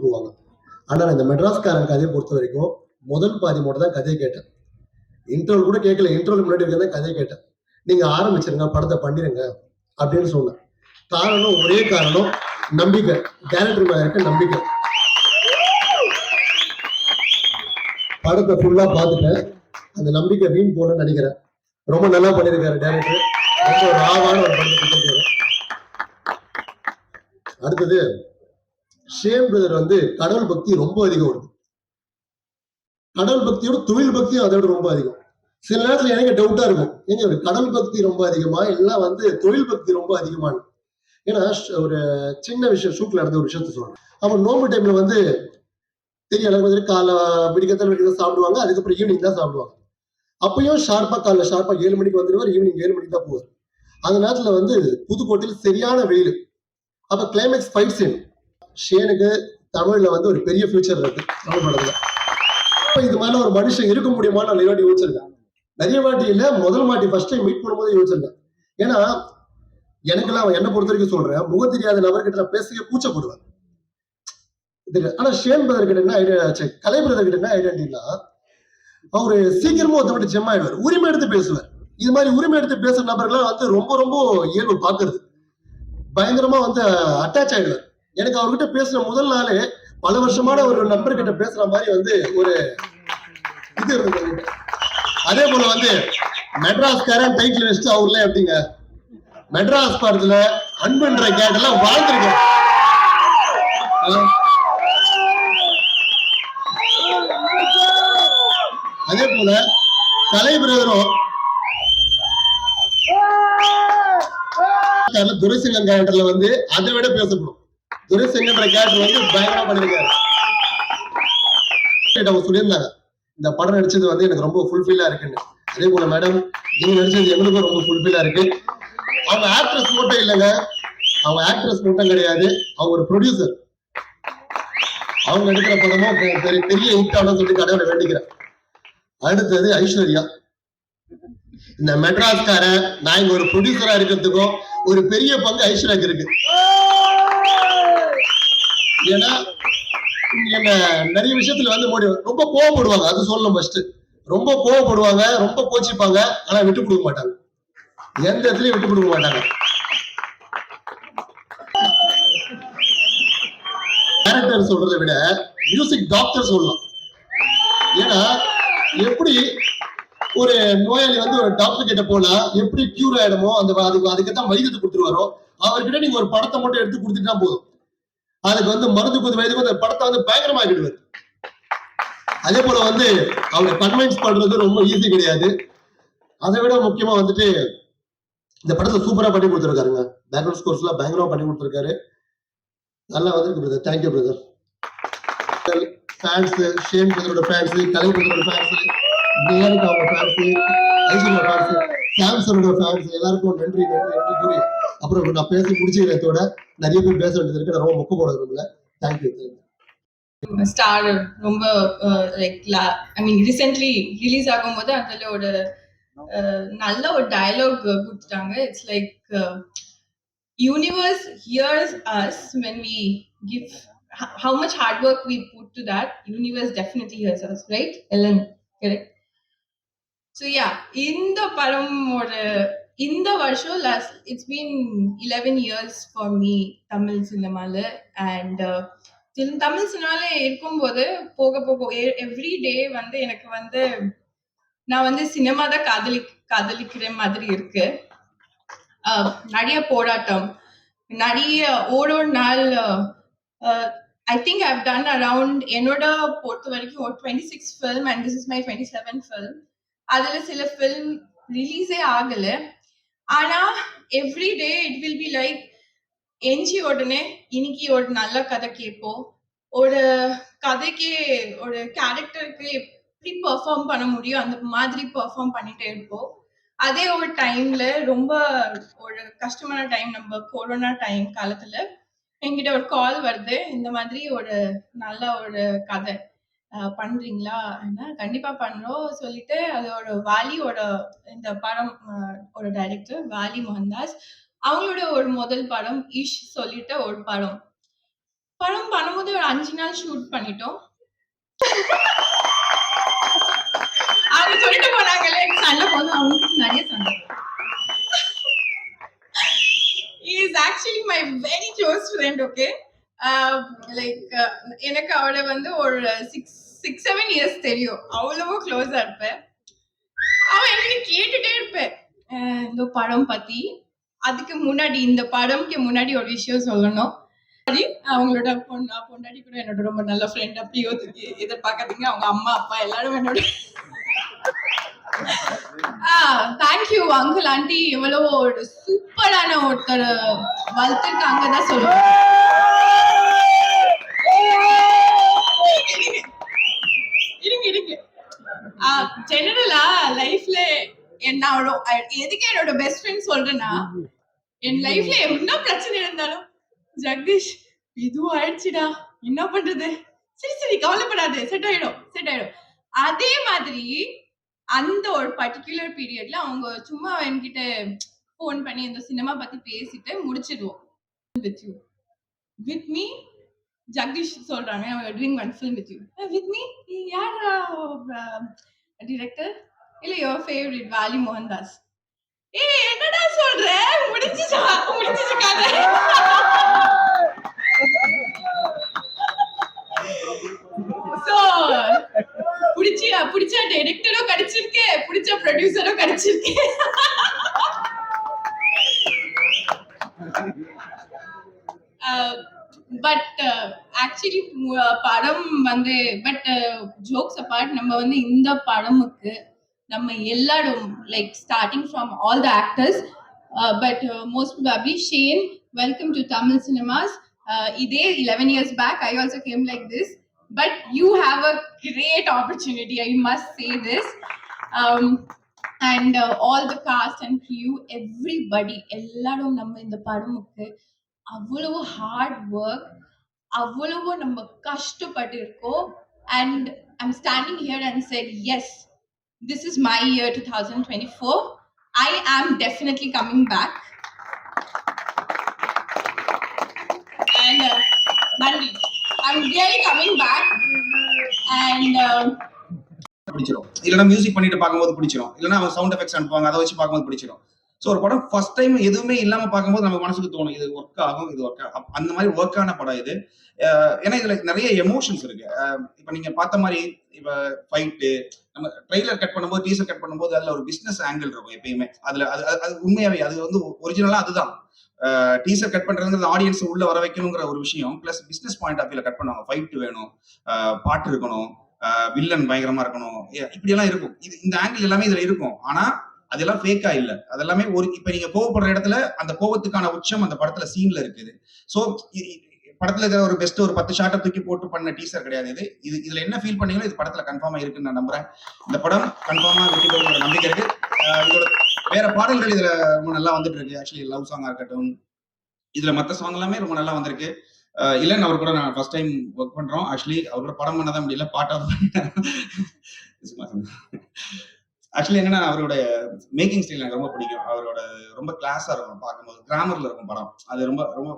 போவாங்க. ஆனா நான் இந்த மெட்ராஸ்காரன் கதையை பொறுத்த வரைக்கும் முதல் பாதி மட்டும் தான் கதையை கேட்டேன். இன்டர்வல் கூட கேட்கல. இன்டர்வல் முன்னாடி இருக்கிறத கதையை கேட்டேன். நீங்க ஆரம்பிச்சிருங்க, படத்தை பண்ணிருங்க அப்படின்னு சொன்னேன். காரணம், ஒரே காரணம், நம்பிக்கை. டைரக்டர் மேல இருக்க நம்பிக்கை. படத்தை ஃபுல்லா பார்த்துட்டேன். அந்த நம்பிக்கை வீண் போகணும்னு நினைக்கிறேன். ரொம்ப நல்லா பண்ணியிருக்காரு டைரக்டர். ரொம்ப ஒரு ஆவான ஒரு படத்தை கொடுத்திருக்காரு. அடுத்தது ஷேம் பிரதர் வந்து கடவுள் பக்தி ரொம்ப அதிகம் வருது. கடவுள் பக்தியோட தொழில் பக்தியும் அதோட ரொம்ப அதிகம். சில நேரத்துல எனக்கு டவுட்டா இருக்கும், ஏங்க ஒரு கடவுள் பக்தி ரொம்ப அதிகமா இல்ல வந்து தொழில் பக்தி ரொம்ப அதிகமானு. ஏன்னா ஒரு சின்ன விஷயம், ஷூட்ல நடந்த ஒரு விஷயத்த சொல்றேன். அப்ப நோம்பு டைம்ல வந்து தெரியல, காலை விடிக்கத்தான் சாப்பிடுவாங்க, அதுக்கப்புறம் ஈவினிங் தான் சாப்பிடுவாங்க. அப்பயும் ஷார்ப்பா காலைல ஷார்ப்பா 7 மணிக்கு வந்துடுவார், ஈவினிங் 7 மணிக்கு தான் போவார். அந்த நேரத்துல வந்து புதுக்கோட்டையில் சரியான வெயில். அப்ப கிளைமேக்ஸ் ஃபைட் சீன். ஷேனுக்கு தமிழ்ல வந்து ஒரு பெரிய ஃபியூச்சர் இருக்கு தமிழ் படத்துல. இது மாதிரி ஒரு மனுஷன் இருக்க முடியுமா நான் நிறைய வாட்டி யோசிச்சிருக்கேன். நிறைய வாட்டி இல்ல, முதல் வாட்டி ஃபர்ஸ்ட் டைம் மீட் பண்ணும்போது யோசிச்சிருக்கேன். ஏன்னா எனக்கெல்லாம் என்ன பொறுத்த வரைக்கும் சொல்றேன், முக தெரியாத நபர்கிட்ட நான் பேசவே கூச்சப்படுவேன். ஆனா ஷேன் பிரதர் கிட்ட என்ன ஐடியா, கலை பிரதர் கிட்ட என்ன ஐடியாட்டினா, அவரு சீக்கிரமா ஒருத்தவங்க ஜெம் ஆயிடுவார், உரிமை எடுத்து பேசுவார். இது மாதிரி உரிமை எடுத்து பேசுற நபர்கள்லாம் வந்து ரொம்ப ரொம்ப இயல்பு பாக்குறது, பயங்கரமா வந்து அட்டாச் ஆயிடுவார். எனக்கு அவர்கிட்ட பேசுற முதல் நாளே பல வருஷமான ஒரு நண்பர்கிட்ட பேசுற மாதிரி வந்து ஒரு இது இருந்தது. அதே போல வந்து மெட்ராஸ்காரன் டைட்டில் வச்சுட்டு அவர்லாம் எப்படிங்க மெட்ராஸ் படத்துல அன்புன்ற கேட்டெல்லாம் வாழ்ந்துருக்கேன். அதே போல கலை பிரதரும் துரைசிங்கம் கேரக்டர்ல வந்து அதை விட பேசப்படும். துரைசிங்கன்ற கேரக்டர் வந்து பயங்கரமா பண்ணிருக்காரு. அவங்க சொல்லியிருந்தாங்க, இந்த படம் நடிச்சது வந்து எனக்கு ரொம்ப ஃபுல்ஃபில்லா இருக்குன்னு. அதே போல மேடம், நீங்க நடிச்சது எங்களுக்கும் ரொம்ப ஃபுல்ஃபில்லா இருக்கு. அவங்க ஆக்ட்ரஸ் மட்டும் இல்லைங்க, அவங்க ஆக்ட்ரஸ் மட்டும் கிடையாது, அவங்க ஒரு ப்ரொடியூசர். அவங்க நடிக்கிற படமும் பெரிய ஹிட் ஆகணும்னு சொல்லி கடவுளை வேண்டிக்கிறேன். அடுத்தது ஐஸ்வர்யா. இந்த மெட்ராஸ்கார நான் இங்க ஒரு ப்ரொடியூசரா இருக்கிறதுக்கும் ஒரு பெரிய பங்கு ஐஸ்வர்யாக்கு இருக்கு. ஏன்னா என்ன நிறைய விஷயத்துல வந்து ரொம்ப கோவப்படுவாங்க, அது சொல்லணும் ஃபர்ஸ்ட். ரொம்ப கோவப்படுவாங்க, ரொம்ப கோச்சிப்பாங்க, ஆனா விட்டு கொடுக்க மாட்டாங்க. எந்த இடத்துலயும் விட்டு கொடுக்க மாட்டாங்க. டைரக்டர் சொல்றதை விட மியூசிக் டாக்டர் சொல்லலாம். ஏன்னா எப்படி ஒரு நோயாளி வந்து ஒரு டாக்டர் கிட்ட போனா எப்படி கியூர் ஆயிடுமோ, அந்த அதுக்குதான் வைத்தியத்தை கொடுத்துருவாரோ, அவர்கிட்ட நீங்க ஒரு படத்தை மட்டும் எடுத்து கொடுத்துட்டா போதும், அதுக்கு வந்து மருந்து வைத்தியம் அந்த படத்தை வந்து பயங்கரமாக்கிடுவார். அதே போல வந்து அவரை கன்வின்ஸ் பண்றது ரொம்ப ஈஸி கிடையாது. அதை விட முக்கியமா வந்துட்டு இந்த படத்தை சூப்பரா பண்ணி கொடுத்துருக்காருங்க. பேக்ரவுண்ட் ஸ்கோர்ஸ்லாம் பயங்கரமா பண்ணி கொடுத்துருக்காரு. நல்லா வந்திருக்கு brother. Thank you brother. Fans, Shane பிரதரோட ஃபேன்ஸ், கலை பிரதரோட ஃபேன்ஸ், பிரியாணிக்கு அவங்க ஃபேன்ஸ், ஐஸ்வர்யா ஃபேன்ஸ், சாம்சனோட ஃபேன்ஸ், எல்லாருக்கும் நன்றி நன்றி நன்றி கூறி அப்புறம் நான் பேசி முடிச்சுக்கிறதோட நிறைய பேர் பேச வேண்டியது இருக்கு. நான் ரொம்ப மொக்க போட விரும்பல. தேங்க்யூ. ஸ்டார் ரொம்ப like I mean recently release ஆகும்போது அதுல ஒரு நல்ல ஒரு டயலாக் கொடுத்துட்டாங்க. It's like universe hears us when we give how much hard work we put to that. Universe definitely hears us, right Ellen? Correct. So yeah, in the param or in the varsho last, it's been 11 years for me Tamil cinema la, and Tamil cinema இருக்கும்போது போக போக every day வந்து எனக்கு வந்து நான் வந்து cinema தான் காதலிக்கிற மாதிரி இருக்கு. நிறைய போராட்டம், நிறைய ஒரு நாள் I think I've done around என்னோட பொறுத்த வரைக்கும் 26 film and this is my 27th film. அதுல சில film ரிலீஸே ஆகல, ஆனா every day it will be like எஞ்சி உடனே இன்னைக்கு ஒரு நல்ல கதை கேட்போம், ஒரு கதைக்கு ஒரு கேரக்டருக்கு எப்படி பெர்ஃபார்ம் பண்ண முடியும் அந்த மாதிரி பெர்ஃபார்ம் பண்ணிட்டே இருப்போம். அதே ஒரு டைம்ல ரொம்ப ஒரு கஷ்டமான டைம், நம்ம கொரோனா டைம் காலத்துல என்கிட்ட ஒரு கால் வருது, இந்த மாதிரி ஒரு நல்ல ஒரு கதை பண்றீங்களா? கண்டிப்பா பண்றோம் சொல்லிட்டு, அதோட வாலியோட இந்த படம் ஒரு டைரக்டர் வாலி மோகன்தாஸ், அவங்களோட ஒரு முதல் படம் இஷ் சொல்லிட்டு ஒரு படம் படம் பண்ணும்போது ஒரு 5 நாள் ஷூட் பண்ணிட்டோம். அவங்க சொல்லிட்டு போனாங்கல்ல, எனக்கு சண்டை போதும், அவங்களுக்கு நிறைய சண்டை. He is actually my very close friend, okay? Like எனக்கு அவளை வந்து ஒரு 6-7 years தெரியும். அவ்வளவு க்ளோஸா இருப்பேன். அவன் என்ன கேட்டுட்டே இருப்பேன் இந்த படம் பத்தி. அதுக்கு முன்னாடி இந்த படம்க்கு முன்னாடி ஒரு விஷயம் சொல்லணும். அவங்களோட பொண்டாட்டி கூட என்னோட ரொம்ப நல்ல ஃப்ரெண்ட். அப்படி எதிர்பார்க்காதீங்க. அவங்க அம்மா அப்பா எல்லாரும் என்னோட தேங்க்யூ அங்கிள் ஆண்டி எவ்வளவு ஒரு சூப்பரான ஒருத்தர் வளர்த்துருக்காங்க தான் சொல்லுவேன். ஜெனரலா லைஃப்ல எதுக்கு என்னோட பெஸ்ட் ஃப்ரெண்ட் சொல்றேன்னா, என் லைஃப்ல என்ன பிரச்சனை இருந்தாலும் ஜெகதீஷ் இதுவும் ஆயிடுச்சுடா என்ன பண்றது, சரி சரி கவலைப்படாது, செட் ஆயிடும் செட் ஆயிடும். அதே மாதிரி அந்த ஒரு பர்டிகுலர் பீரியட்ல அவங்க சும்மா என்கிட்ட போன் பண்ணி இந்த சினிமா பத்தி பேசிட்டு முடிச்சிடுவோம். வித் மீ ஜெகதீஷ் சொல்றாங்க doing one film with you. With me யார் டைரக்டர்? இல்ல your favorite வாலி மோகன்தாஸ். ஏய் என்னடா சொல்ற, முடிஞ்சிச்சா முடிஞ்சிச்சு கதை. சோ பிடிச்ச டைரக்டரும் கிடைச்சிருக்கு, பிடிச்ச ப்ரொடியூசரும் கிடைச்சிருக்கு. பட் ஆக்சுவலி படம் வந்து பட் ஜோக்ஸ் அபார்ட் நம்ம வந்து இந்த படமுக்கு நம்ம எல்லாரும் like starting from all the actors but most probably Shane welcome to Tamil cinemas. இதே 11 years back I also came like this, but you have a great opportunity, I must say this. And all the cast and crew, everybody எல்லாரும் நம்ம இந்த படமுக்கு அவ்வளவு hard work, அவ்வளவு நம்ம கஷ்டப்பட்டு இருக்கோம். And I'm standing here and said yes, this is my year 2024. I am definitely coming back. And Nandi, I'm really coming back. And பிடிச்சிரும், இல்லைன்னா மியூசிக் பண்ணிட்டு பார்க்கும்போது பிடிச்சிரும், இல்லைன்னா அவங்க சவுண்ட் எஃபெக்ட்ஸ் அனுப்புவாங்க அதை வச்சு பார்க்கும்போது பிடிச்சிரும். ஸோ ஒரு படம் ஃபர்ஸ்ட் டைம் எதுவுமே இல்லாம பார்க்கும்போது நம்ம மனசுக்கு தோணும் இது ஒர்க் ஆகும், இது ஒர்க் அந்த மாதிரி ஒர்க் ஆன படம் இது. ஏன்னா இதுல நிறைய எமோஷன்ஸ் இருக்கு. இப்ப நீங்க பார்த்த மாதிரி இப்ப ஃபைட்டு நம்ம ட்ரெய்லர் கட் பண்ணும்போது டீசர் கட் பண்ணும்போது அதுல ஒரு பிசினஸ் ஆங்கிள் இருக்கும் எப்பயுமே. அதுல அது உண்மையாவே அது வந்து ஒரிஜினலா அதுதான். டீசர் கட் பண்றதுங்கிறது ஆடியன்ஸ் உள்ள வர வைக்கணுங்கிற ஒரு விஷயம். பிளஸ் பிசினஸ் பாயிண்ட் ஆஃப் வியூல கட் பண்ணுவாங்க. ஃபைட் வேணும், பாட்டு இருக்கணும், வில்லன் பயங்கரமா இருக்கணும், இப்படி எல்லாம் இருக்கும். இந்த ஆங்கிள் எல்லாமே இதுல இருக்கும். ஆனா அதெல்லாம் ஃபேக்கா இல்ல. அதெல்லாமே ஒரு இப்ப நீங்க கோவப்படுற இடத்துல அந்த கோவத்துக்கான உச்சம் அந்த படத்துல சீன்ல இருக்குது. சோ படத்துல இருக்கிற ஒரு பெஸ்ட் ஒரு 10 ஷாட்டை தூக்கி போட்டு பண்ண டீசர் கிடையாது இது. இதுல என்ன ஃபீல் பண்ணீங்களோ இது படத்துல கன்ஃபார்மா இருக்குன்னு நான் நம்புறேன். இந்த படம் கன்ஃபார்மா வெற்றி பெறும் நம்பிக்கை இருக்கு. இதோட வேற பாடல்கள் இதுல ரொம்ப நல்லா வந்துட்டு இருக்கு. ஆக்சுவலி லவ் சாங்கா இருக்கட்டும், இதுல மத்த சாங் எல்லாமே ரொம்ப நல்லா வந்திருக்கு. இல்லன்னு அவர் கூட நான் ஃபர்ஸ்ட் டைம் ஒர்க் பண்றோம். ஆக்சுவலி அவரோட படம் பண்ணதான் முடியல, பாட்டா ஆக்சுவலி என்னன்னா அவரோட மேக்கிங் ஸ்டைல் எனக்கு ரொம்ப பிடிக்கும். அவரோட ரொம்ப கிளாஸா இருக்கும் பார்க்கும்போது. கிராமர்ல இருக்கும் படம். அது ரொம்ப ரொம்ப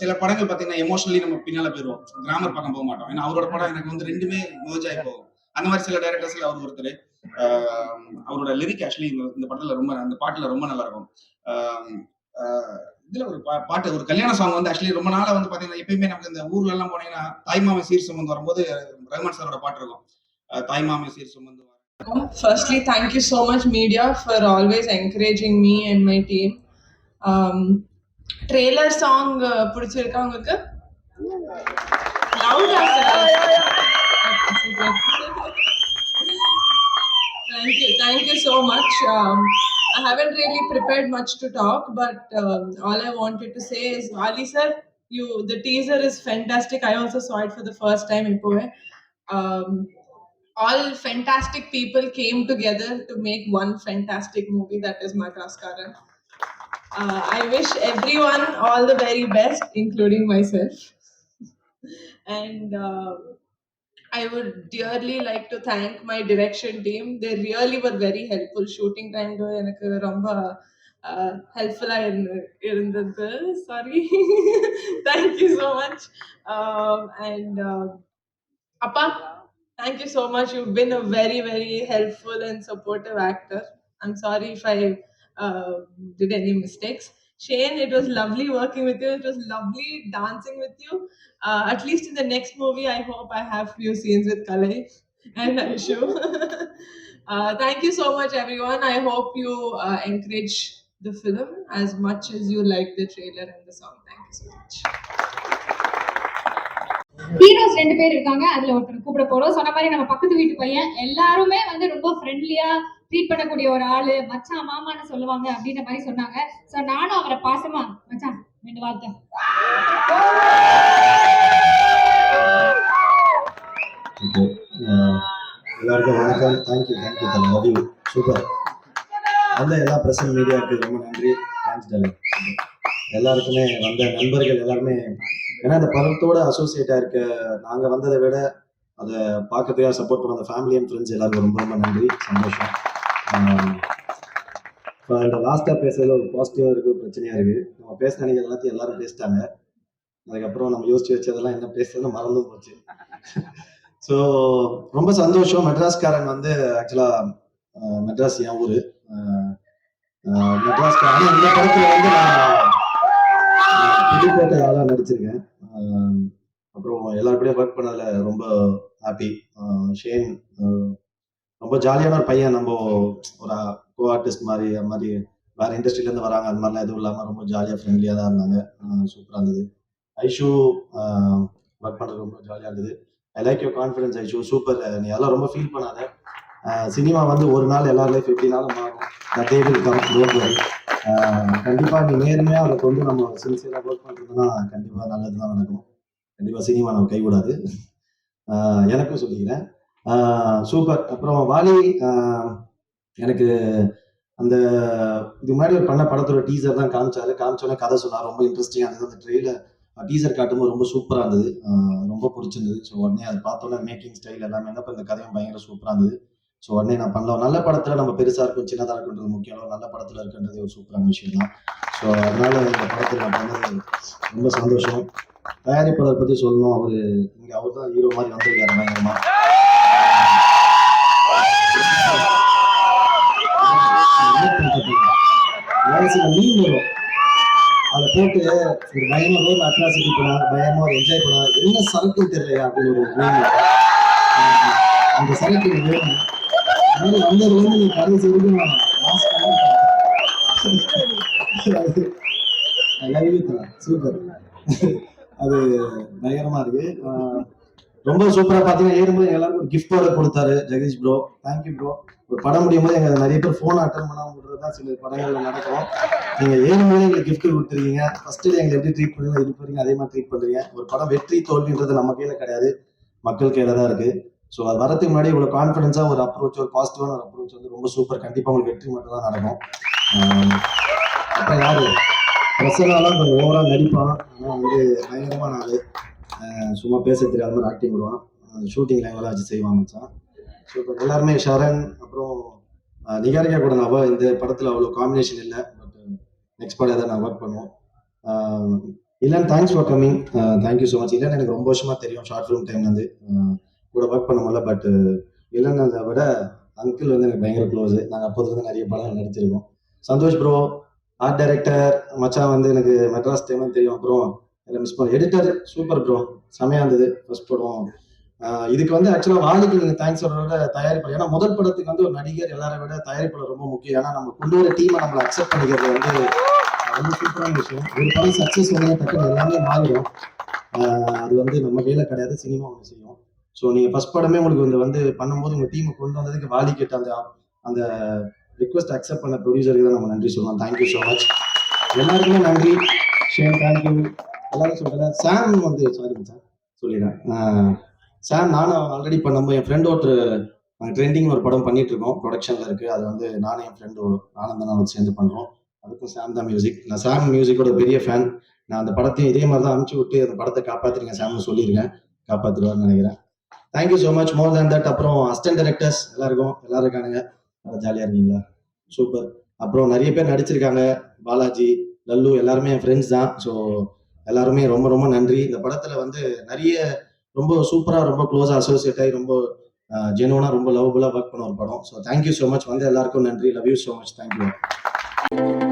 சில படங்கள் பாத்தீங்கன்னா எமோஷனலி நம்ம பின்னால போயிடுவோம், கிராமர் பக்கம் போக மாட்டோம். ஏன்னா அவரோட படம் எனக்கு வந்து ரெண்டுமே merge ஆகி போகும். அந்த மாதிரி சில டைரக்டர்ஸ்ல அவர் ஒருத்தர். அவரோட லிரிக் ஆக்சுவலி இந்த படத்துல ரொம்ப அந்த பாட்டுல ரொம்ப நல்லா இருக்கும். இதுல ஒரு பாட்டு ஒரு கல்யாண சாங் வந்து ஆக்சுவலி ரொம்ப நாளா வந்து பாத்தீங்கன்னா எப்பயுமே நமக்கு இந்த ஊர்ல எல்லாம் போனீங்கன்னா தாய்மாமன் சீர் சுமந்து வரும்போது ரஹ்மான் சாரோட பாட்டு இருக்கும், தாய்மாமன் சீர் சுமந்து. Firstly, thank you so much, media, for always encouraging me and my team. Trailer song பிடிச்சிருக்கா உங்களுக்கு? Loud Thank you so much. I haven't really prepared much to talk, but all I wanted to say is, Ali sir, the teaser is fantastic. I also saw it for the first time. All fantastic people came together to make one fantastic movie, that is Madras Karan. I wish everyone all the very best, including myself. And I would dearly like to thank my direction team. They really were very helpful. Shooting time enakku romba helpful sorry. Thank you so much. And Appa, thank you so much. You've been a very, very helpful and supportive actor. I'm sorry if I did any mistakes. Shane, it was lovely working with you. It was lovely dancing with you. At least in the next movie, I hope I have few scenes with Kalai and Aishu. Thank you so much, everyone. I hope you encourage the film as much as you like the trailer and the song. Thank you so much. Heroes 2 பேர் இருக்காங்க. அதுல ஒருத்தர் கூப்பிட போறோம். சொன்ன மாதிரி நம்ம பக்கத்து வீட்டு பையன். எல்லாருமே வந்து ரொம்ப ஃப்ரெண்ட்லியா ட்ரீட் பண்ணக்கூடிய ஒரு ஆளு. மச்சான் மாமான்னு சொல்லுவாங்க அப்படின்ற மாதிரி சொன்னாங்க. சோ நானும் அவரை பாசமா மச்சான் 2 வார்த்தை. எல்லாருக்கும் வணக்கம். Thank you love you. சூப்பர். வந்த எல்லா பிரசன்ட் மீடியாவுக்கு ரொம்ப நன்றி. Thanks darling. எல்லாருக்குமே வந்த நண்பர்கள் எல்லாருமே, ஏன்னா இந்த படத்தோட அசோசியேட்டாக இருக்க நாங்கள் வந்ததை விட அதை பார்க்கறதுக்காக சப்போர்ட் பண்ண அந்த ஃபேமிலி அண்ட் ஃப்ரெண்ட்ஸ் எல்லாருக்கும் ரொம்ப ரொம்ப நன்றி. சந்தோஷம். இப்போ இந்த லாஸ்ட்டாக பேசுறதுல ஒரு பாசிட்டிவாக இருக்குது, பிரச்சனையாக இருக்குது. நம்ம பேச நினைக்கிற எல்லாத்தையும் எல்லாரும் பேசிட்டாங்க. அதுக்கப்புறம் நம்ம யோசிச்சு வச்சதெல்லாம் என்ன பேசுறதுன்னு மறந்தும் போச்சு. ஸோ ரொம்ப சந்தோஷம். மெட்ராஸ்காரன் வந்து ஆக்சுவலாக மெட்ராஸ் என் ஊர். மெட்ராஸ்காரன் இந்த படத்தில் வந்து நான் புதுக்கோட்டை ஆளாக நடிச்சிருக்கேன். அப்புறம் எல்லாருக்கூடயும் ஒர்க் பண்ணதில் ரொம்ப ஹாப்பி. ஷேன் ரொம்ப ஜாலியான ஒரு பையன். நம்ம ஒரு கோ ஆர்டிஸ்ட் மாதிரி அது மாதிரி வேறு இண்டஸ்ட்ரியிலேருந்து வராங்க, அந்த மாதிரிலாம் எதுவும் இல்லாமல் ரொம்ப ஜாலியாக ஃப்ரெண்ட்லியாக தான் இருந்தாங்க. சூப்பராக இருந்தது. ஐஷு ஒர்க் பண்ணுறது ரொம்ப ஜாலியாக இருந்தது. I like your confidence Aishu. Super. நீ அதெல்லாம் ரொம்ப ஃபீல் பண்ணாத. சினிமா வந்து ஒரு நாள் எல்லார் லைஃப் எப்படினாலும் மாறும். Day will come. Don't worry. கண்டிப்பாக நீ நேர்மையாக அதை கொண்டு நம்ம சின்சியராக ஒர்க் பண்ணுறதுன்னா கண்டிப்பாக நல்லது தான் நடக்கும். கண்டிப்பாக சினிமா நம்ம கைவிடாது. எனக்கும் சொல்லிக்கிறேன். சூப்பர். அப்புறம் வாலி, எனக்கு அந்த இது முன்னாடி ஒரு பண்ண படத்தோட டீசர் தான் காமிச்சோன்னே கதை சொன்னார். ரொம்ப இன்ட்ரெஸ்டிங்காக இருந்தது. அந்த ட்ரெயிலர் டீசர் காட்டும்போது ரொம்ப சூப்பராக இருந்தது. ரொம்ப பிடிச்சிருந்தது. ஸோ உடனே அதை பார்த்தோன்னே மேக்கிங் ஸ்டைல் எல்லாமே என்ன இந்த கதையும் பயங்கர சூப்பராக இருந்தது. ஸோ உடனே நான் பண்ணலாம். நல்ல படத்தில் நம்ம பெருசாக இருக்கும் சின்னதாக இருக்குன்றது முக்கியம். நல்ல படத்தில் இருக்குன்றது ஒரு சூப்பரான விஷயம் தான். ஸோ அதனால இந்த படத்தில் நான் பண்ணது ரொம்ப சந்தோஷம். தயாரிப்பாளர் பற்றி சொல்லணும். அவர் தான் ஹீரோ மாதிரி வந்திருக்காரு பயங்கரமா. மீன் வரும், அதை போட்டு ஒரு பயமா ரோல் அட்ராசிட்டி பண்ணாங்க, பயமா ஒரு என்ஜாய் பண்ணாங்க. என்ன சரக்கு தெரியலையா அப்படின்னு ஒரு மீன். அந்த சரக்கு வேணும். வந்ததுலேருந்து நீ கடைசி வரைக்கும் சூப்பர். அது பயங்கரமா இருக்கு. ரொம்ப சூப்பரா பாத்தீங்கன்னா ஏறும்போது எல்லாருக்கும் ஒரு கிஃப்டோட கொடுத்தாரு ஜெகதீஷ் ப்ரோ. Thank you bro. ஒரு படம் முடியும் போது எங்க நிறைய பேர் போன் அட்டன் பண்ணாம விடுறதுதான் சில படங்கள்ல நடக்கும். நீங்க ஏறும்போது எங்களுக்கு கிஃப்ட் கொடுத்துருக்கீங்க. ஃபர்ஸ்ட் எங்களை எப்படி ட்ரீட் பண்ணுங்க இது பண்ணீங்க அதே மாதிரி ட்ரீட் பண்றீங்க. ஒரு படம் வெற்றி தோல்வின்றது நம்ம கையில கிடையாது, மக்கள் கையில தான் இருக்கு. ஸோ அது வரதுக்கு முன்னாடி இவ்வளவு கான்ஃபிடன்ஸா ஒரு அப்ரோச், ஒரு பாசிட்டிவான ஒரு அப்ரோச் வந்து ரொம்ப சூப்பர். கண்டிப்பா உங்களுக்கு வெற்றி மட்டும் தான் நடக்கும். அப்புறம் யாரு பிரசனாலாம் கொஞ்சம் ஓவரா நடிப்பான். ஆனால் வந்து பயங்கரமான ஆளு. சும்மா பேச தெரியாத மாதிரி ஆக்டிங் விடுவான். ஷூட்டிங் லைன்லாம் வச்சு செய்வான் மச்சான். சூப்பர். எல்லாருமே ஷரண் அப்புறம் நிகாரிகா கூட நான் இந்த படத்தில் அவ்வளோ காம்பினேஷன் இல்லை. பட் நெக்ஸ்ட் படம் ஏதாவது நான் ஒர்க் பண்ணுவோம். இல்லைன்னு thanks for coming. Thank you so much. இல்லைன்னு எனக்கு ரொம்ப வருஷமாக தெரியும். ஷார்ட் ஃபிலிம் டைம்லேருந்து கூட ஒர்க் பண்ண முடியல. பட் இல்லைன்னு அதை விட அங்கிள் வந்து எனக்கு பயங்கர க்ளோஸு. நாங்கள் அப்போதுலேருந்து நிறைய படம் நடிச்சிருக்கோம். சந்தோஷ் ப்ரோ ஆர்ட் டைரக்டர் மச்சான் வந்து எனக்கு மெட்ராஸ் டைம்னு தெரியும். அப்புறம் மிஸ் பண்ண எடிட்டர் சூப்பர் ப்ரோ, செமையாக இருந்தது ஃபர்ஸ்ட் படம். இதுக்கு வந்து ஆக்சுவலாக வாலிக்கு நீங்கள் தேங்க்ஸ் சொல்கிறத தயாரிப்பாளர். ஏன்னா முதல் படத்துக்கு வந்து ஒரு நடிகர் எல்லாரை விட தயாரிப்பாளர் ரொம்ப முக்கியம். ஏன்னா நம்ம கொண்டு வர டீமை நம்மளை அக்செப்ட் பண்ணிக்கிறது வந்து ரொம்ப சூப்பரான விஷயம். ஒரு படம் சக்ஸஸ் வந்து டக்குன்னு எல்லாமே மாறிடும். அது வந்து நம்ம கையில் கிடையாது, சினிமா ஒன்று செய்யும். ஸோ நீங்கள் ஃபர்ஸ்ட் படமே உங்களுக்கு வந்து பண்ணும்போது உங்கள் டீமை கொண்டு வந்ததுக்கு வாலி கிட்ட அந்த ரிக்வெஸ்ட் அக்செப்ட் பண்ண ப்ரொடியூசருக்கு தான் நம்ம நன்றி சொல்லலாம். Thank you so much. எல்லாருக்குமே நன்றி. Shane thank you. எல்லாரும் சொல்கிறேன். சாம் வந்து சாரி சார் சொல்லிடுறேன். சாம் நானும் ஆல்ரெடி பண்ணும்போது என் ஃப்ரெண்ட் ஒருத்தர் ட்ரெண்டிங் ஒரு படம் பண்ணிட்டு இருக்கோம், ப்ரொடக்ஷனில் இருக்குது. அது வந்து நானும் என் ஃப்ரெண்டு ஆனந்தனாவும் சேர்ந்து பண்ணுறோம். அதுக்கும் சாம் தான் மியூசிக். நான் சாம் மியூசிக்கோட பெரிய ஃபேன். நான் அந்த படத்தையும் இதே மாதிரி தான் அனுப்பிச்சு விட்டு அந்த படத்தை காப்பாற்றிருக்கேன். சாம்னு சொல்லியிருக்கேன், காப்பாற்றுவார்னு நினைக்கிறேன். Thank you so much. More than that. அப்புறம் அசிஸ்டன்ட் டைரக்டர்ஸ் எல்லாரும் இருக்கானுங்க. ஜாலியாக இருக்கீங்களா? சூப்பர். அப்புறம் நிறைய பேர் நடிச்சிருக்காங்க, பாலாஜி, லல்லு எல்லாருமே என் ஃப்ரெண்ட்ஸ் தான். ஸோ எல்லாருமே ரொம்ப ரொம்ப நன்றி. இந்த படத்துல வந்து நிறைய ரொம்ப சூப்பரா, ரொம்ப க்ளோஸா அசோசியேட் ஆகி, ரொம்ப ஜெனுவனா, ரொம்ப லவபுல்லா ஒர்க் பண்ண ஒரு படம். So thank you so much. வந்து எல்லாருக்கும் நன்றி. Love you so much. Thank you.